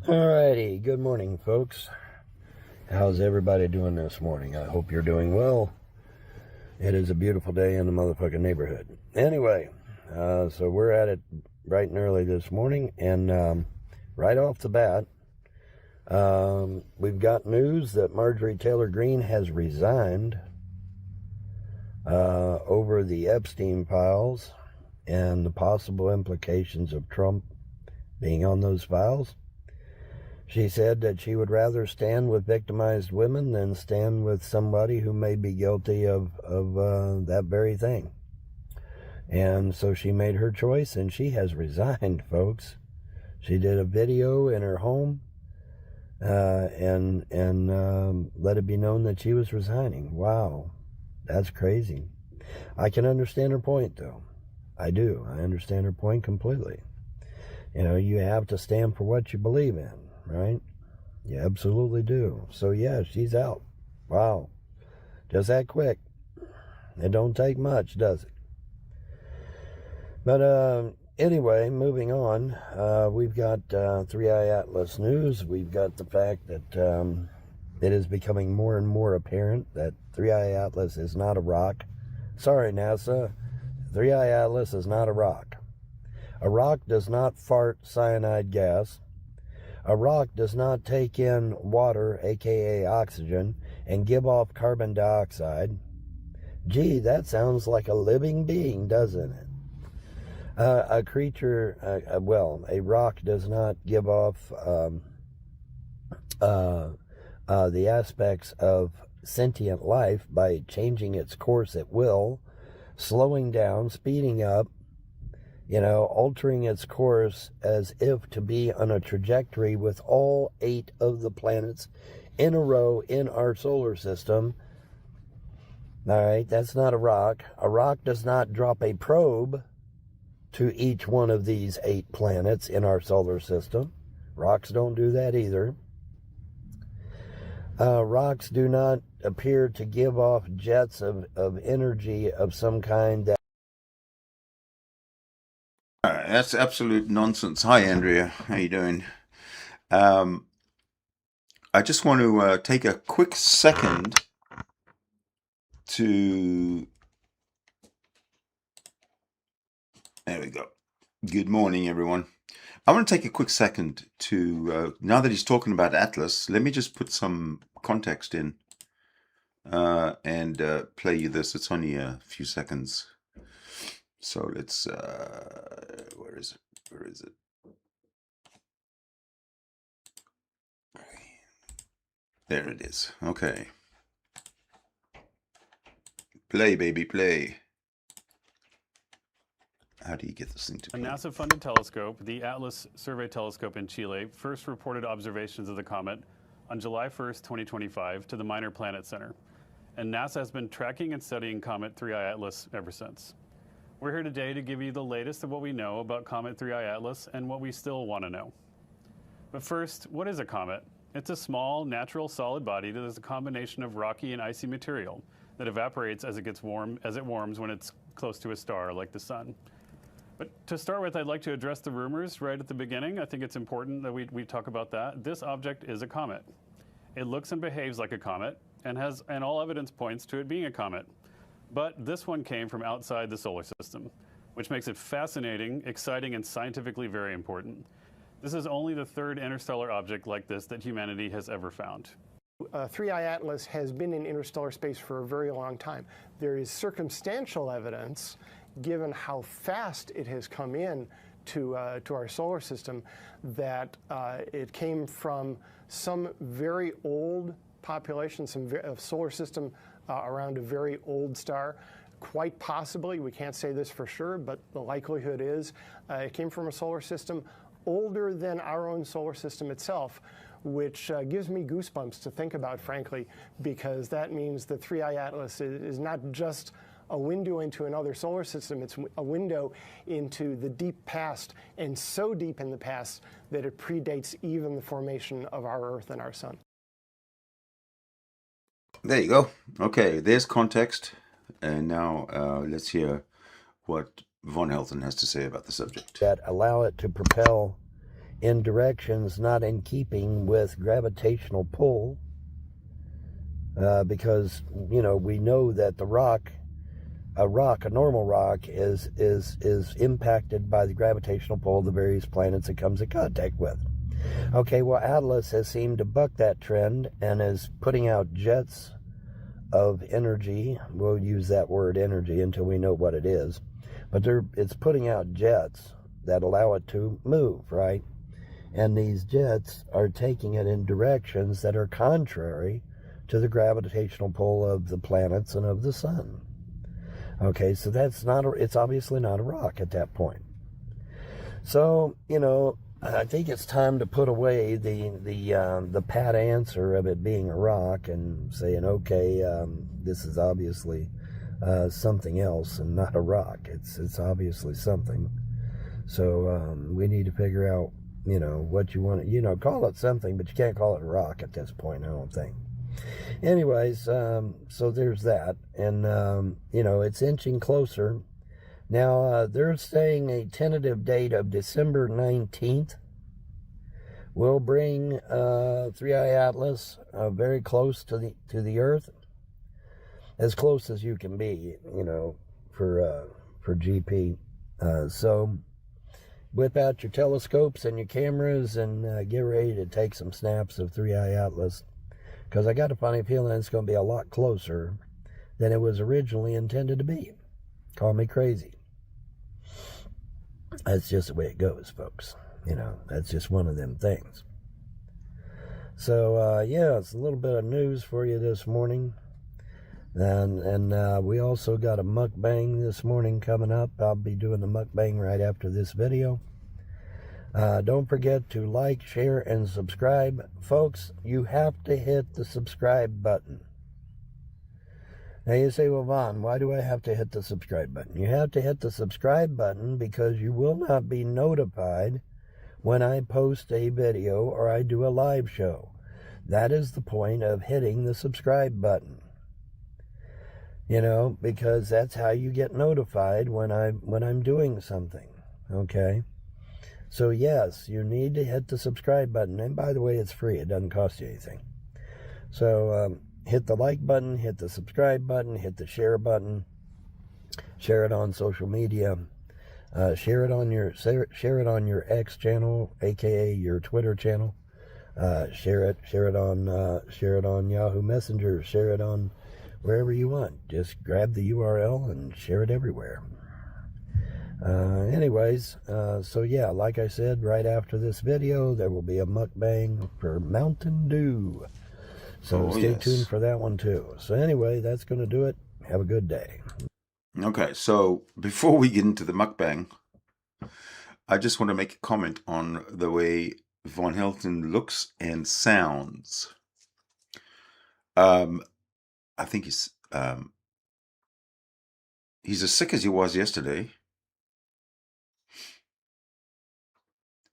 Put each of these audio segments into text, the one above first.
Alrighty, good morning, folks. How's everybody doing this morning? I hope you're doing well. It is a beautiful day in the motherfucking neighborhood. Anyway, so we're at it bright and early this morning, and right off the bat, we've got news that Marjorie Taylor Greene has resigned over the Epstein files and the possible implications of Trump being on those files. She said that she would rather stand with victimized women than stand with somebody who may be guilty of that very thing. And so she made her choice, and she has resigned, folks. She did a video in her home and let it be known that she was resigning. Wow, that's crazy. I can understand her point, though. I do. I understand her point completely. You know, you have to stand for what you believe in. Right? You absolutely do. So yeah, she's out. Wow. Just that quick. It don't take much, does it? But anyway, moving on. We've got 3i Atlas news. We've got the fact that it is becoming more and more apparent that 3i Atlas is not a rock. Sorry, NASA. 3i Atlas is not a rock. A rock does not fart cyanide gas. A rock does not take in water, aka oxygen, and give off carbon dioxide. Gee, that sounds like a living being, doesn't it? A creature, a rock does not give off the aspects of sentient life by changing its course at will, slowing down, speeding up, altering its course as if to be on a trajectory with all 8 of the planets in a row in our solar system. All right, that's not a rock. A rock does not drop a probe to each one of these 8 planets in our solar system. Rocks don't do that either. Rocks do not appear to give off jets of energy of some kind that That's absolute nonsense. Hi, Andrea. How you doing? I just want to take a quick second to... There we go. Good morning, everyone. I want to take a quick second to, now that he's talking about Atlas, let me just put some context in and play you this. It's only a few seconds. So let's, where is it? Where is it? There it is. Okay. Play, baby, play. How do you get this thing to play? A NASA-funded telescope, the Atlas Survey Telescope in Chile, first reported observations of the comet on July 1st, 2025 to the Minor Planet Center. And NASA has been tracking and studying Comet 3i Atlas ever since. We're here today to give you the latest of what we know about Comet 3i Atlas and what we still want to know. But first, what is a comet? It's a small, natural, solid body that is a combination of rocky and icy material that evaporates as it warms when it's close to a star like the sun. But to start with, I'd like to address the rumors right at the beginning. I think it's important that we talk about that. This object is a comet. It looks and behaves like a comet and all evidence points to it being a comet. But this one came from outside the solar system, which makes it fascinating, exciting, and scientifically very important. This is only the 3rd interstellar object like this that humanity has ever found. 3i Atlas has been in interstellar space for a very long time. There is circumstantial evidence, given how fast it has come in to our solar system, that it came from some very old population, some solar system around a very old star. Quite possibly, we can't say this for sure, but the likelihood is it came from a solar system older than our own solar system itself, which gives me goosebumps to think about, frankly, because that means the 3i Atlas is not just a window into another solar system, it's a window into the deep past, and so deep in the past that it predates even the formation of our Earth and our Sun. There you go. Okay, there's context. And now let's hear what von Helton has to say about the subject. that allow it to propel in directions not in keeping with gravitational pull, because, you know, we know that a normal rock is impacted by the gravitational pull of the various planets it comes in contact with. Okay, well, Atlas has seemed to buck that trend and is putting out jets of energy. We'll use that word energy until we know what it is. But it's putting out jets that allow it to move, right? And these jets are taking it in directions that are contrary to the gravitational pull of the planets and of the sun. Okay, so it's obviously not a rock at that point. So, you know, I think it's time to put away the pat answer of it being a rock and saying, okay, this is obviously something else and not a rock. It's obviously something. So we need to figure out, you know, what you want to, you know, call it something, but you can't call it a rock at this point, I don't think. Anyways, so there's that. And, you know, it's inching closer. Now, they're saying a tentative date of December 19th will bring 3i Atlas very close to the Earth. As close as you can be, you know, for GP. So whip out your telescopes and your cameras and get ready to take some snaps of 3i Atlas, because I got a funny feeling it's going to be a lot closer than it was originally intended to be. Call me crazy. That's just the way it goes, folks. You know, that's just one of them things. So, yeah, it's a little bit of news for you this morning. And we also got a mukbang this morning coming up. I'll be doing the mukbang right after this video. Don't forget to like, share, and subscribe. Folks, you have to hit the subscribe button. Now you say, well, Vaughn, why do I have to hit the subscribe button? You have to hit the subscribe button because you will not be notified when I post a video or I do a live show. That is the point of hitting the subscribe button. You know, because that's how you get notified when I'm doing something. Okay? So yes, you need to hit the subscribe button. And by the way, it's free. It doesn't cost you anything. So hit the like button, hit the subscribe button, hit the share button. Share it on social media. Share it on your X channel, aka your Twitter channel. Share it on Yahoo Messenger. Share it on wherever you want. Just grab the URL and share it everywhere. Anyways, so yeah, like I said, right after this video, there will be a mukbang for Mountain Dew. So stay tuned for that one too. So anyway, that's going to do it. Have a good day. Okay, so before we get into the mukbang, I just want to make a comment on the way Von Helton looks and sounds. I think he's as sick as he was yesterday.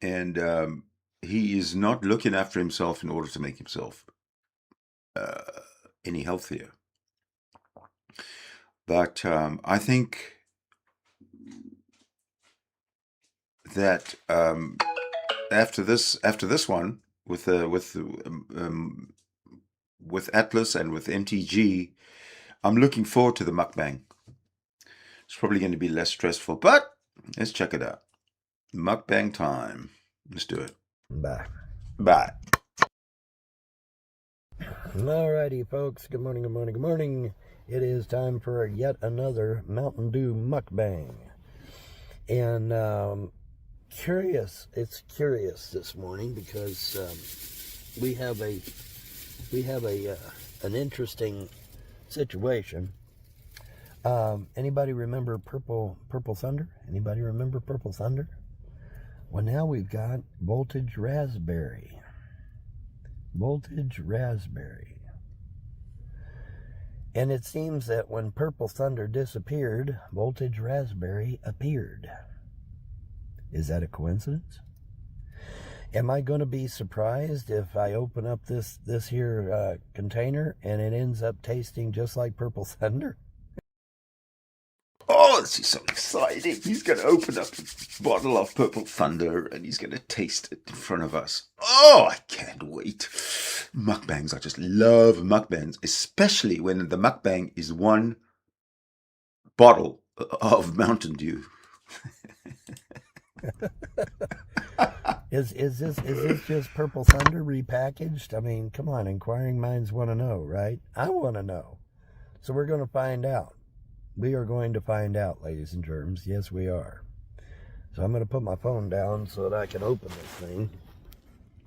And he is not looking after himself in order to make himself any healthier. But I think that after this one with Atlas and with MTG, I'm looking forward to the mukbang. It's probably going to be less stressful, but let's check it out. Mukbang time. Let's do it. Bye. Bye. Alrighty, folks. Good morning, good morning, good morning. It is time for yet another Mountain Dew mukbang. And it's curious this morning because we have an interesting situation. Anybody remember Purple Thunder? Anybody remember Purple Thunder? Well, now we've got Voltage Raspberry. Voltage Raspberry. And it seems that when Purple Thunder disappeared, Voltage Raspberry appeared. Is that a coincidence? Am I going to be surprised if I open up this here container and it ends up tasting just like Purple Thunder? Oh, this is so exciting. He's going to open up a bottle of Purple Thunder and he's going to taste it in front of us. Oh, I can't wait. Mukbangs, I just love mukbangs, especially when the mukbang is one bottle of Mountain Dew. Is this just Purple Thunder repackaged? I mean, come on, inquiring minds want to know, right? I want to know. So we're going to find out. We are going to find out, ladies and germs. Yes, we are. So I'm going to put my phone down so that I can open this thing.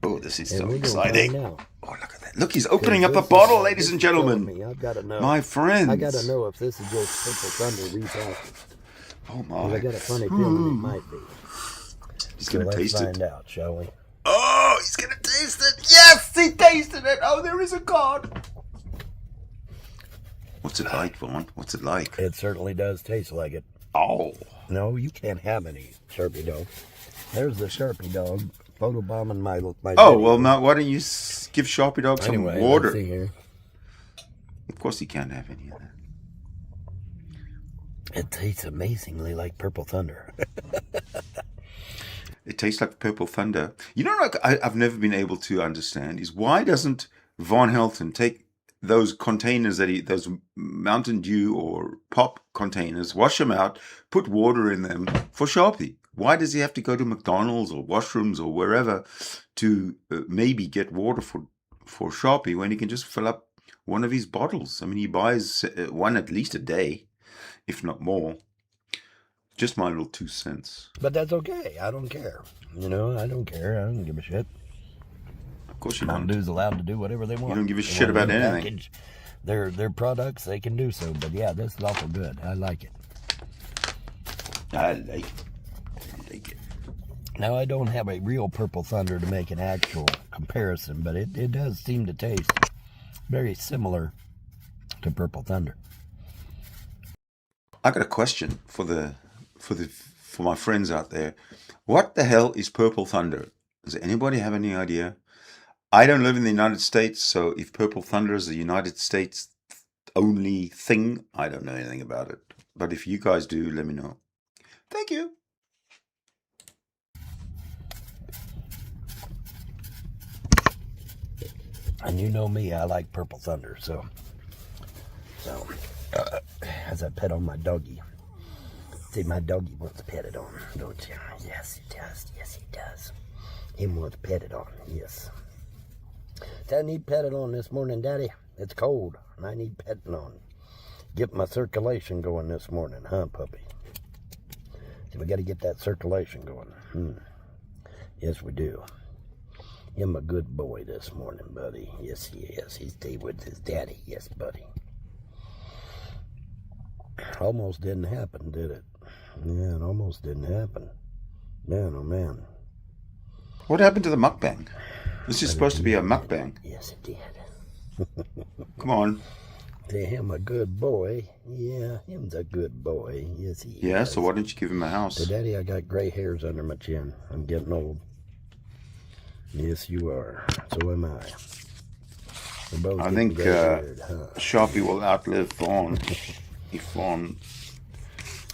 Oh, this is And so we're gonna exciting. find out. Oh, look at that. Look, he's opening up a bottle, ladies and gentlemen. I've got to know. My friends. I got to know if this is just Purple Thunder repackaged. Oh, 'Cause I my. got a funny feeling it might be. He's So going to let's taste find it. out, shall we? Oh, he's going to taste it. Yes, he tasted it. Oh, there is a card. What's it like, Vaughn? What's it like? It certainly does taste like it. Oh. No, you can't have any Sharpie dog. There's the Sharpie dog photobombing my Oh, video. well, now, why don't you give Sharpie Dog some Anyway, water? let's see here. Of course, he can't have any of that. It tastes amazingly like Purple Thunder. It tastes like Purple Thunder. You know, like I've never been able to understand is why doesn't Von Helton take those containers those Mountain Dew or pop containers, wash them out, put water in them for Sharpie? Why does he have to go to McDonald's or washrooms or wherever to maybe get water for Sharpie when he can just fill up one of his bottles? I mean, he buys one at least a day, if not more. Just my little 2 cents. But that's okay. I don't care. You know, I don't care. I don't give a shit. Of course you Mountain don't. Dew's allowed to do whatever they want. You don't give a They shit wanna about anything. repackage their products, they can do so. But yeah, this is awful good. I like it. I like it. I like it. Now, I don't have a real Purple Thunder to make an actual comparison, but it does seem to taste very similar to Purple Thunder. I got a question for my friends out there. What the hell is Purple Thunder? Does anybody have any idea? I don't live in the United States, so if Purple Thunder is a United States only thing, I don't know anything about it. But if you guys do, let me know. Thank you. And you know me, I like Purple Thunder, so as I pet on my doggy. See, my doggy wants petted on, don't you? Yes, he does. Yes, he does. He wants petted on, yes. So I need petted on this morning, Daddy. It's cold, and I need petting on. Get my circulation going this morning, huh, puppy? See, we got to get that circulation going. Yes, we do. I'm a good boy this morning, buddy. Yes, he is. He stayed with his daddy. Yes, buddy. Almost didn't happen, did it? Yeah, it almost didn't happen. Man, oh man. What happened to the mukbang? This is supposed to be a mukbang. Yes, it did. Come on. Say him a good boy. Yeah, him's a good boy. Yes, he Yeah, is. so why don't you give him a house? So, Daddy, I got gray hairs under my chin. I'm getting old. Yes, you are. So am I. We're both I getting think gray-haired, huh? Sharpie will outlive Vaughn. If Vaughn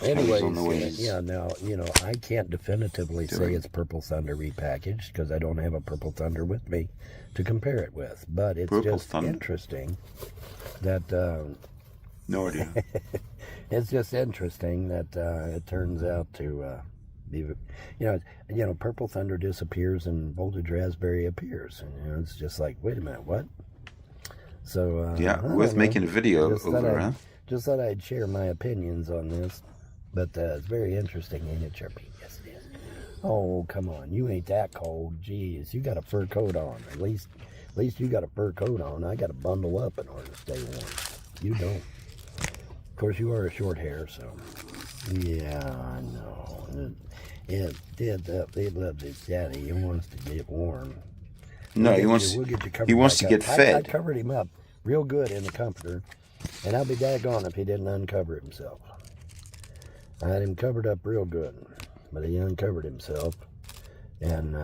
Anyways, on the ways. yeah, now, you know, I can't definitively say Doing. it's Purple Thunder repackaged because I don't have a Purple Thunder with me to compare it with. But it's Purple just Thunder. interesting that, No idea. it's just interesting that it turns out to be, you know, Purple Thunder disappears and Voltage Raspberry appears. And, you know, it's just like, wait a minute, what? So, Yeah, I worth don't know. making a video Just thought over, I'd- huh? Just thought I'd share my opinions on this. But it's very interesting, ain't it, Sharpie? Yes, it is. Oh, come on. You ain't that cold. Jeez, you got a fur coat on. At least you got a fur coat on. I got to bundle up in order to stay warm. You don't. Of course, you are a short hair, so. Yeah, I know. They love his daddy. He wants to get warm. No, We'll he get you covered he wants to back get up. I fed. covered him up real good in the comforter, and I'll be daggone if he didn't uncover himself. I had him covered up real good, but he uncovered himself, and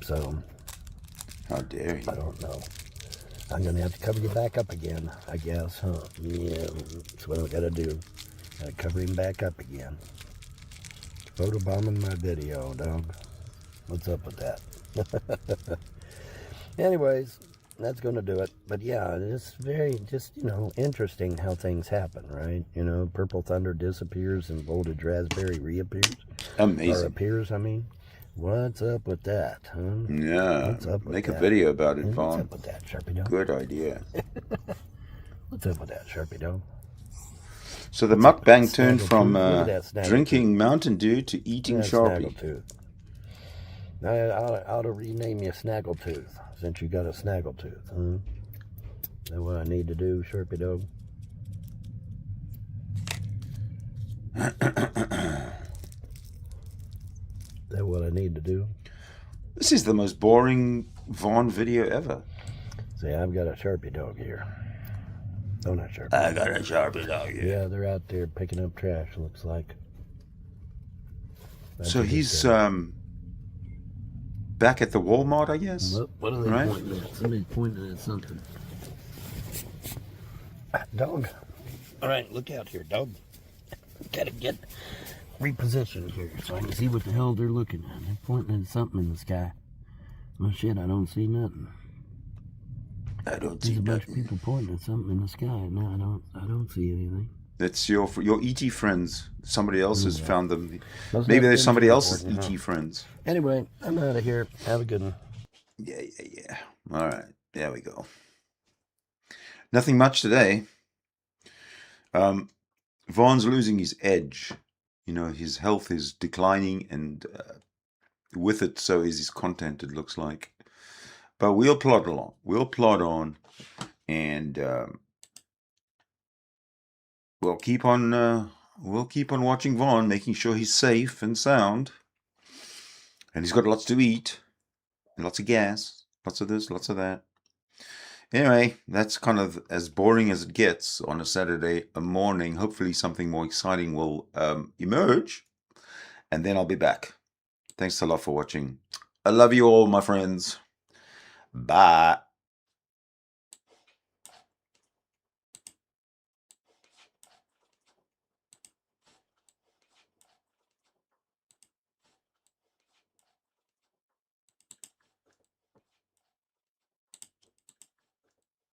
so How dare he? I don't know. I'm gonna have to cover you back up again, I guess, huh? Yeah, that's what I gotta do. Gotta cover him back up again. Photobombing my video, dog. What's up with that? Anyways, that's going to do it. But yeah, it's very, interesting how things happen, right? Purple Thunder disappears and Voltage Raspberry reappears. Amazing. Or appears, I mean. What's up with that, huh? Yeah. What's up with Make that? a video about it, Vaughn. What's up with that, Sharpie Dog? Good idea. What's up with that, Sharpie Dog? So the mukbang turned Snaggletooth? from Look at that drinking Mountain Dew to eating Sharpie. Snaggletooth. I ought to rename you Snaggletooth, since you got a Snaggletooth, huh? Is that what I need to do, Sharpie Dog? Is that what I need to do? This is the most boring Vaughn video ever. See, I've got a Sharpie Dog here. Don't I, Sharpie? I got a Sharpie Dog here. Yeah, they're out there picking up trash, looks like. That's So a good he's thing. back at the Walmart, I guess. What are they Right? pointing at? Somebody's pointing at something. Dog. All right, look out here, dog. Gotta get repositioned here so I can see what the hell they're looking at. They're pointing at something in the sky. Oh shit, I don't see nothing. I don't There's see a bunch of nothing. people pointing at something in the sky. No, I don't see anything. That's your ET friends. Somebody else has found them. Must Maybe have there's been somebody else's important, ET friends. Anyway, I'm out of here. Have a good one. Yeah. All right, there we go. Nothing much today. Vaughn's losing his edge. His health is declining, and with it, so is his content, it looks like. But we'll plod along. We'll plod on, and we'll keep on watching Vaughn, making sure he's safe and sound. And he's got lots to eat, lots of gas, lots of this, lots of that. Anyway, that's kind of as boring as it gets on a Saturday morning. Hopefully something more exciting will emerge, and then I'll be back. Thanks a lot for watching. I love you all, my friends. Bye.